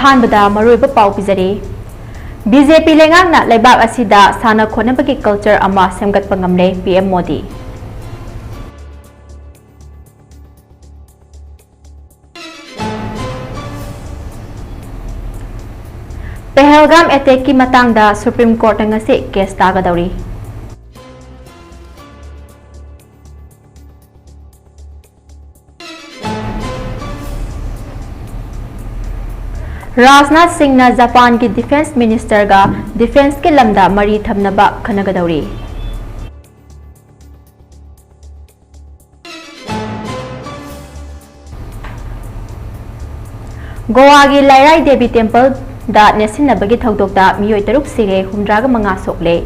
अहानबदा मरुइब पाउ पिजरी बीजेपी लेंगांगना लेबाक असिदा साना खोनबगी कल्चर अमा सेमगतपा ngamle PM Modi Pahalgam attack की मतंगदा सुप्रीम कोर्ट ngasi केस तागदौरी राजनाथ सिंह ना जापान की डिफेंस मिनिस्टर का डिफेंस के लमदा मरी थमनबा खनगदौरी गोवा की लाइराई देवी टेम्पल दा नेसिनबगी थौदोकदा मियोय तरुक सिगे 105 सोकले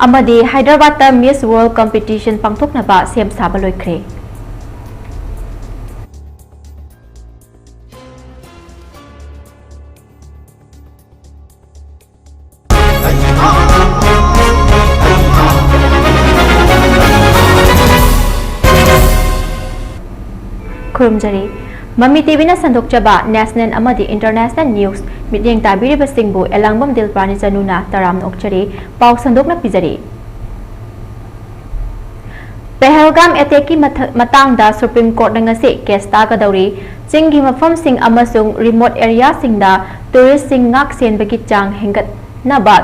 अमदी हैदराबाद मिस वर्ल्ड कंपटीशन पांथोकनबा सेम साबा लोइख्रे खुरुमजरी ममी टीवी ना संदोकचबा नेशनल अमदी इंटरनेशनल न्यूज मिटिंग ताबिरिबा सिंगबु एलांगबम दिलपारानी जनुना तराम नोकचरी पाउ संदोकना पिजरी पहलगाम अटैक की मतंगदा सुप्रीम कोर्ट ngasi केस तागदौरी चिंगी मफम सिंग अमसुंग रिमोट एरिया सिंगदा टूरिस्ट सिंग ngak senbagi chang hengatnaba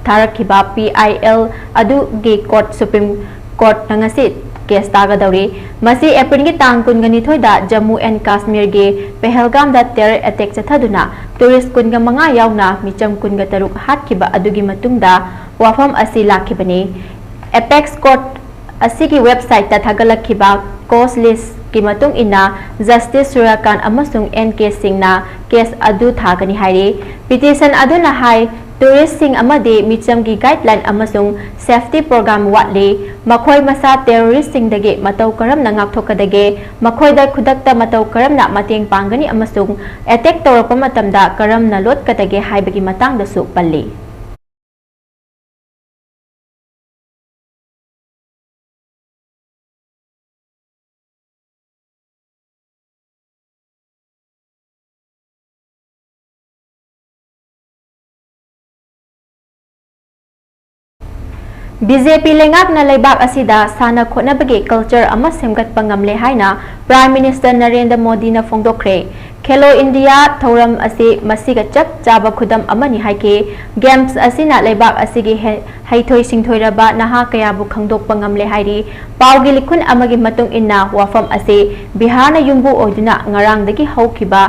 tharakhiba PIL adu ge court supreme court ngasi case तागदौरी मसी एप्रिल की तांग कुनगनी थोइदा जम्मू एंड कश्मीर के पहलगाम दा टेरर अटैक चथदुना टूरिस्ट कुनगा मंगा यावना मिचम कुनगा तरुक हाटखिबा अदुगी मतुंगदा वाफम असी लाखिबनी एपेक्स कोर्ट असी की वेबसाइट ता थागलखिबा कोस लिस्ट की मतुंग इना जस्टिस सूर्यकांत अमसुंग एनके सिंगना केस अदु थागनी हाइरे पिटिशन अदुना हाई टूरिस्ट सिंग अमदे मिचम की गाइडलाइन अमसुंग सेफ्टी प्रोग्राम वाटले मखोय मसा टेररिस्ट सिंग दगे मतौ करम ना ngakthokadage मखोयदा खुदक्ता मतौ करम ना मतेंग पांगनी अमसुंग अटैक तौरप मतमदा करम ना लोट कदगे हाइबगी मतंगदसु पल्ली बीजेपी लेंगाक ना लेबाक असिदा साना खोनबगे कल्चर अमा सेमगतपा ngamle haina prime minister Narendra Modi ना फोंदोखरे खेलो इंडिया थौरम असी मसिगा चप चाबा खुदम अमनी हाइके गेम्स असिना लेबाक असिगी हैथोय सिंथोयरबा नहा कयाबु खंगदोकपा ngamle हाइरी पावगी लिखुन अमगी मतुंग इन्ना वाफम असे बिहार ना युंबु ओइदुना ngarangdagi हौखिबा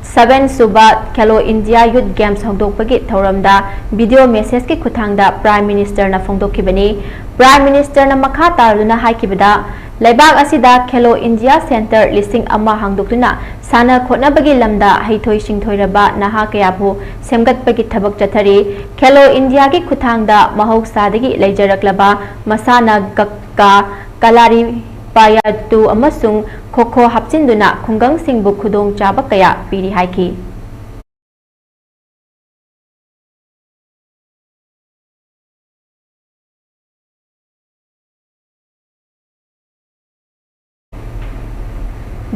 7 सुबा खेलो इंडिया यूथ गेम्स होंदोकपगी थौरमदा वीडियो मैसेज की खुथांगदा प्राइम मिनिस्टर ना फोंदोखिबनी प्राइम मिनिस्टर ना मखा तारुना हाइकिबदा लेबाक असिदा खेलो इंडिया सेंटर लिसिंग अमा हांगदोकतुना साना खोनबगी लमदा हैथोय सिंथोयरबा नहा कयाबु सेमगतपगी थबक चथरी खेलो इंडिया की खुथांगदा महौसादगी लेजरकलबा मसाना गक्का कलारी पायातु अमसुंग खोखो हापचिंदुना खुंगंग सिंगबु खुदोंग चाबा कया पीरी हाइकी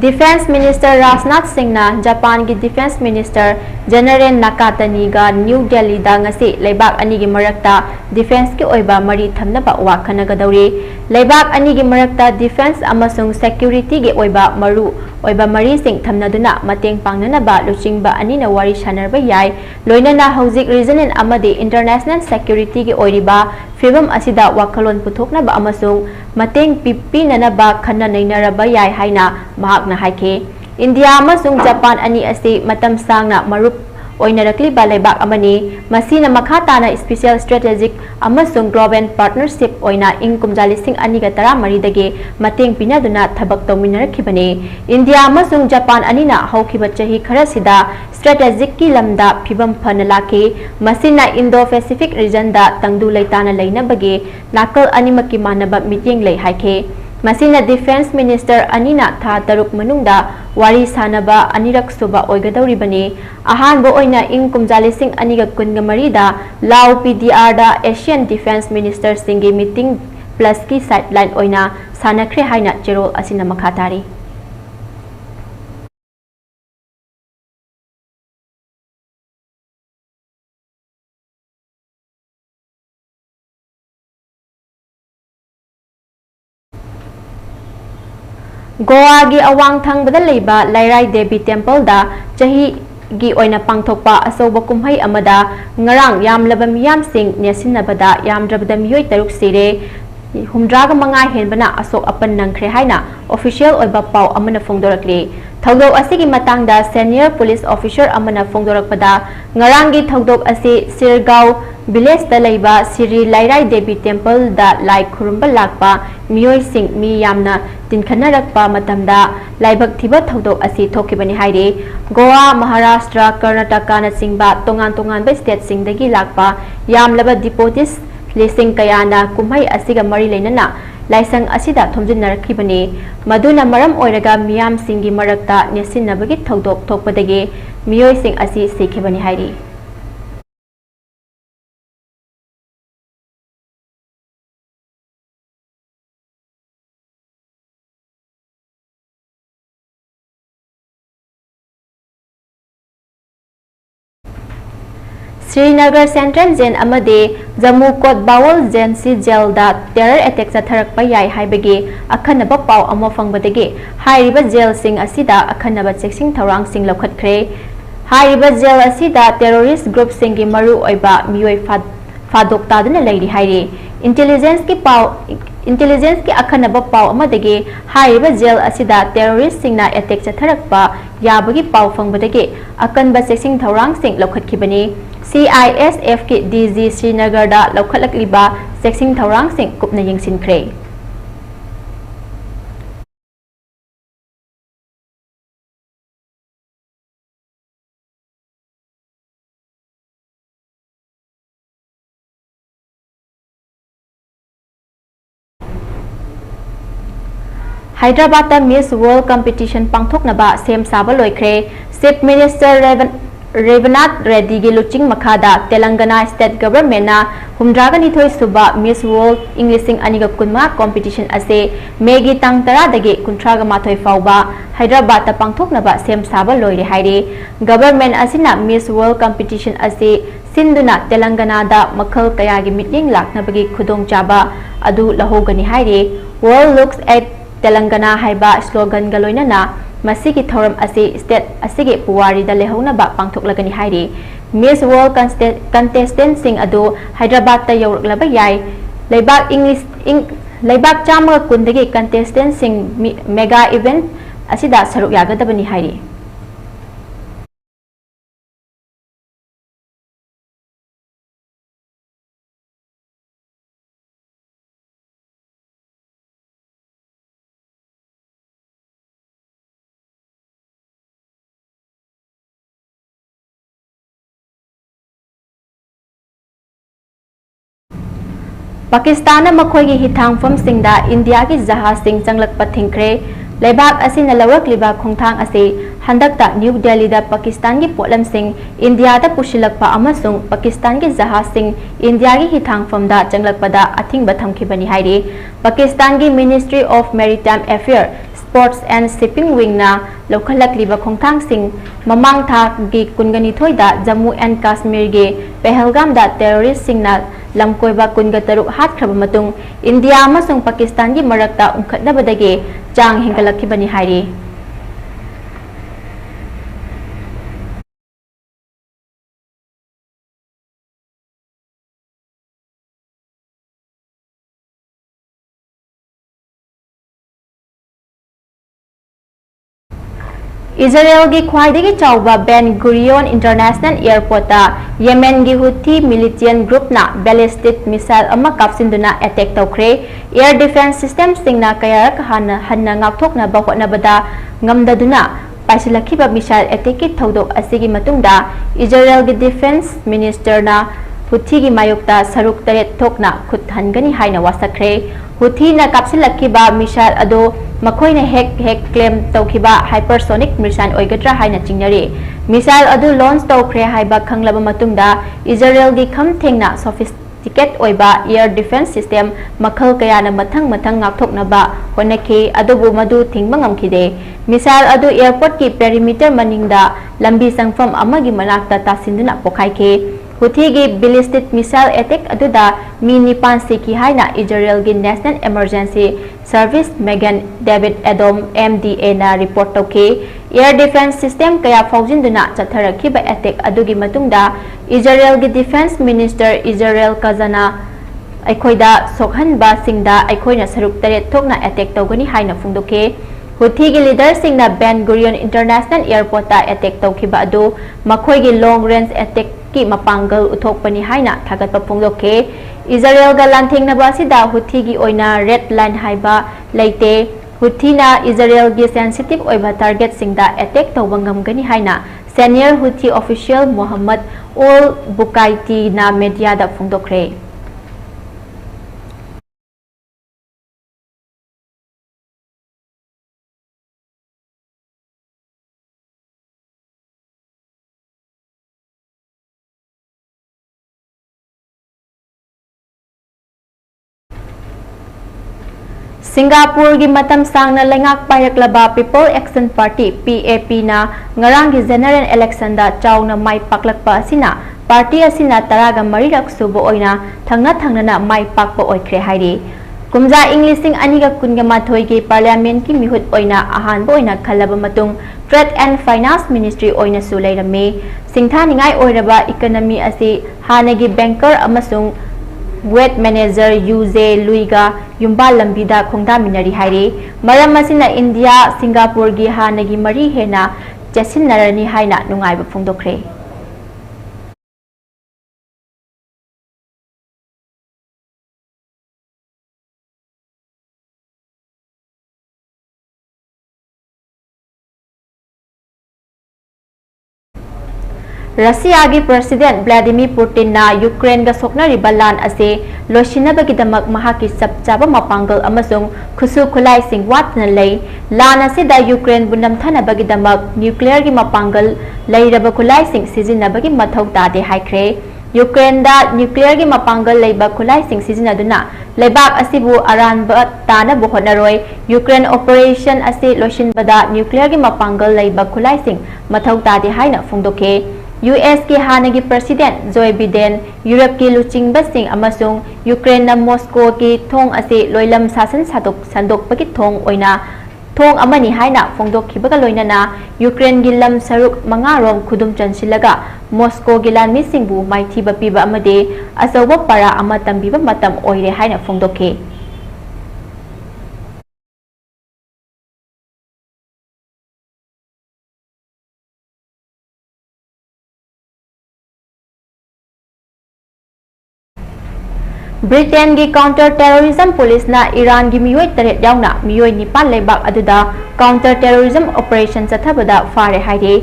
डिफेंस मिनिस्टर राजनाथ सिंह ना जापान की डिफेंस मिनिस्टर जनरल नाकातानी गा न्यू दिल्ली दा ngasi लेबाक अनि की मरकता डिफेंस की ओइबा मरी थमनबा वाखनगदौरी लेबाक अनि की मरकता डिफेंस अमसुंग सिक्योरिटी की ओइबा मरु ओइबा मरी सिंग थमनदुना मतेंग पांगनबा लुचिंगबा अनि ना वारी शानरबा याय लोइनना हौजिक रीजनल अमदे इंटरनेशनल सिक्योरिटी की ओइरिबा फिल्म असिदा वाखलोन पुथोकनबा अमसुंग मतेंग पिपिननबा खन्ना नैनरबा याय हाइना महाकना हाइके इंडिया अमसुंग जापान अनि असी मतम सांगना मरुप ओइनरकलिबा लेबाक अमनी मसीना मखा ताना स्पेशल स्ट्रेटेजिक अमसुंग ग्लोबल पार्टनरशिप ओइना इंग कुमजालिसिंग अनिगा तरा मरीदगे मतेंग पिनादुना थबक तौमिनरखिबने इंडिया अमसुंग जापान अनिना हौखिबा चही खरसिदा स्ट्रेटेजिक की लमदा फिबम फन लाके मसीना इंडो पैसिफिक रीजन दा तंगदु लेताना लेनबगे नाकल अनिमकी मानबा मीटिंग ले हाइके मसीना डिफेंस मिनिस्टर अनिना था तरुक मनुंगदा वारी सानबा अनिरक सुबा ओइगदौरिबने अहानबो ओइना इंग कुमजालिसिंग अनिगा कुनगा मरीदा लाओ पीडीआर दा एशियन डिफेंस मिनिस्टर सिंगी मीटिंग प्लस की साइडलाइन ओइना सानख्रे हाइना चेरोल असिना मखा तारी गोवा की अवांग थंगबदा लेबा लाइराई देवी टेम्पल दा चाही गी ओइना पांगथोकपा असौबा कुमहै अमदा ngarang yamlaba miyam sing nesinabada yamdrabada miyoi taruk sire humdraga mangai henbana asok apan nangkhre haina official oiba pau amana phongdorakli thogdok asigi matangda senior police officer amana phongdorakpada ngarang gi thogdok asi sirgau village da leiba siri lairai devi temple da lai khurumba lakpa miyoi sing mi yamna tinkhannarakpa matamda laibak thiba thogdok asi thokibani haire goa maharashtra karnataka na singba tongan ba state singdagi lakpa yamlaba deportees lising kayana kumhai asiga mari leinana laisang asida thomjinnarakibani maduna maram oiraga miyam singi marakta nesinabagi thogdok thokpadagi miyoi sing asi sekhibani hairi Srinagar Central Jail amade Jammu Kot Bawal Jensi Jail da terror attack satharakpa yai haibagi akhanaba pau ama fangbadagi hairiba jail sing asida akhanaba checking thorang sing lokhatkre hairiba jail asida terrorist group singi maru oiba miyoi fadok taduna leiri hairi intelligence ki akhanaba pau amadagi hairiba jail asida terrorist singna attack satharakpa yabagi pau fangbadagi akanba checking thorang sing lokhatkibani CISF ki DG Srinagar da lokhalakliba checking thorang sing kupna yengsinkhre Hyderabad Miss World Competition pangthoknaba sem saba loikhre Chief Minister Ravanath Reddy gi luching makhada Telangana State Government na humdraga nithoi suba Miss World Englishing aniga kunma competition ase Megi tang tara dagi kuntraga mathoi fauba Hyderabad ta pangthoknaba sem saba loire haire government asina Miss World Competition ase sinduna Telangana da makhal kaya gi meeting laknabagi khudong chaba adu lahogani haire World Looks at Telangana haiba slogan galoinana masigi thoram asi state asigi puwari da lehaunaba pangthoklagani hairi Miss World contestant sing adu Hyderabad ta yawraklaba yai leibak chama kundagi contestant sing mega event asida saruk yagadabani hairi Pakistan makhoigi hithangfam singda India ki jahaz sing changlakpa thingkre leibak asina lawrakliba khongthang ase handakta New Delhi da Pakistan ki potlam sing India da pushilakpa amasung Pakistan ki jahaz sing India ki hithangfam da changlakpada athingba thamkhibani haire Pakistan ki Ministry of Maritime Affairs Ports and Shipping Wing na lokhalakliba khongthang sing mamang tha gi kungani thoida Jammu and Kashmir ge Pahalgam da terrorist sing na lamkoiba kunga taruk hat khraba matung India amasung Pakistan gi marakta umkhatnabadagi chang hingalakhibani hairi Israel gi khwaidagi chawba Ben Gurion International Airport ta Yemen gi Houthi militant group na ballistic missile ama kapsinduna attack tawkhre air defense system singna kayarak hanna ngakthokna bahotna bada ngamdaduna paisilakhiba missile attack ki thodok asigi matungda Israel gi defense minister na Houthi gi mayokta saruk taret thokna khutthangani haina wasakre Houthi na kapsilakhiba missile ado makoina hek claim tawkhiba hypersonic missile oigadra haina chingnari missile adu launch tawkhre haiba khanglaba matungda Israel gi kham thengna sophisticated oiba air defense system makhal kayana mathang ngakthoknaba honaki adubu madu thingba ngamkhide missile adu airport ki perimeter maningda lambi sangfam amagi manakta tasinduna pokhaike Houthi gi ballistic missile attack aduda mi nipan siki haina Israel gi National Emergency Service Megan David Adom MDA na report toke air defense system kaya faujinduna chatharakhiba attack adugi matungda Israel gi defense minister Israel Kazana aikhoida sokhanba singda aikhoina saruk taret thokna attack togani haina phungdoke Houthi gi leader singna Ben Gurion International Airport ta attack tokhiba adu makhoi gi long range attack ki mapangal uthokpani haina thagatpa phungdoke Israel ga lanthengna sida Houthi gi oina red line haiba leite Houthi na Israel gi sensitive oiba target singda attack tawangam gani haina senior Houthi official Muhammad Ol Bukaiti na media da phungdokre Singapore gi matam sangna lengak pairaklaba People Action Party PAP na ngarang gi general election da chawna mai paklakpa asina party asina taraga marirak subo oina thangna na mai pakpa oikre hairi kumja Englishing aniga kunga mathoi gi parliament ki mihut oina ahan bo oina khalaba matung Trade and Finance Ministry oina su leirame singtha ningai oiraba economy asi hanagi banker amasung Wet Manager UJ Luiga Yumba Lambida Khongda Minari Hairi Maram Masina India Singapore gi hanagi mari hena Jasinarani haina nungaiba phungdokre Russia gi President Vladimir Putin na Ukraine ga sokna ribalan ase losinabagi damak mahaki sapchaba mapangal amasung khusu khulai sing watna lei lana sida Ukraine bunam thana bagi damak nuclear gi mapangal leiraba khulai sing sizinabagi mathau tade haikre Ukraine da nuclear gi mapangal leiba khulai sing sizinaduna leibak asibu aranba tana buhonaroi Ukraine operation ase losinbada nuclear gi mapangal leiba khulai sing mathau tade haina phungdoke US ki hanagi President Joe Biden Europe ki luching basing amasung Ukraine na Moscow ki thong ase loilam sasan sandok paki thong oina thong amani haina phongdok khibaga loinana Ukraine gi lam saruk mangarom khudum chansilaga Moscow gi lan misingbu maithiba piba amade asawa para ama tambiba matam oire haina phongdoke Britain gi counter terrorism police na Iran gi miyoi taret yauna miyoi nipal leibak aduda counter terrorism operation chathabada fare haire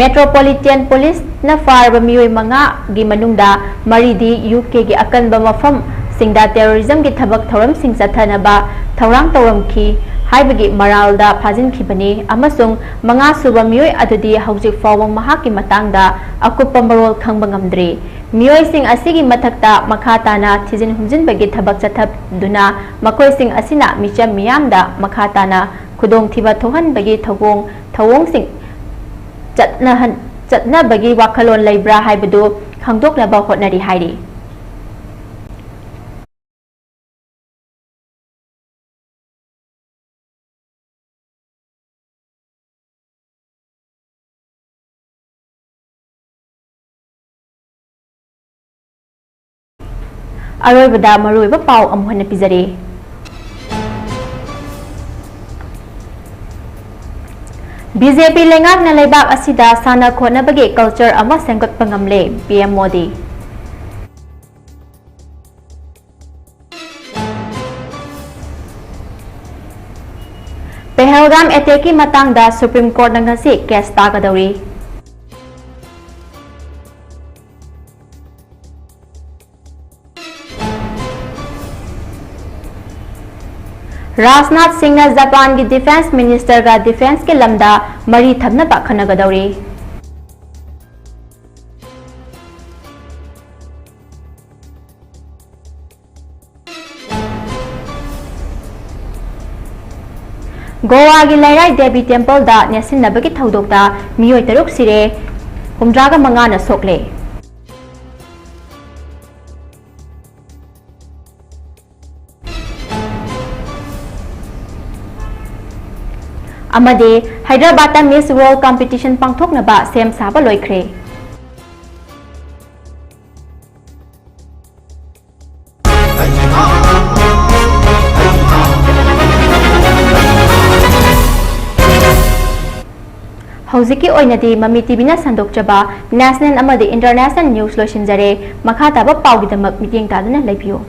metropolitan police na farba miyoi manga gi manungda maridi UK gi akanba mafam singda terrorism gi thabak thoram sing chathanaba thorang tawramki haibagi maralda phajin khibani amasung manga suba miyoi adudi haujik fawa mahaki matangda akupa marol khangba ngamdri miyoi sing asigi mathakta makhatana thijin humjin bagi thabak chathap duna makoi sing asina micham miyamda makhatana khudong thiba thohan bagi thawong sing chatna bagi wakhalon leibra haibadu khangdoknaba hotnari hairi Aroibada maruiba pau amuhana pizari BJP lengak na leibak asida sana khona bagi culture ama sengkot pangamle PM Modi Pahalgam attack matangda Supreme Court na ngasi case tagadawri Rajnath Singh ने Japan की defence minister का defence के lambda मरी थमना पाखनगदौरी गोवागी लाइराई Devi temple दा नेसिनबगी थौदोकता मियोय तरुक सिरे 65 ना सोकले अमदे हैदराबाद मिस वर्ल्ड कॉम्पिटिशन पांथोकनबा सेम साबा लोइख्रे हौजिकी ओइनदी ममी टीवीना संदोकचबा नेशनल अमदे इंटरनेशनल न्यूज लोइसिनजरे मखा ताबा पाउगिदमक मिटिंग तादुना लेबियो।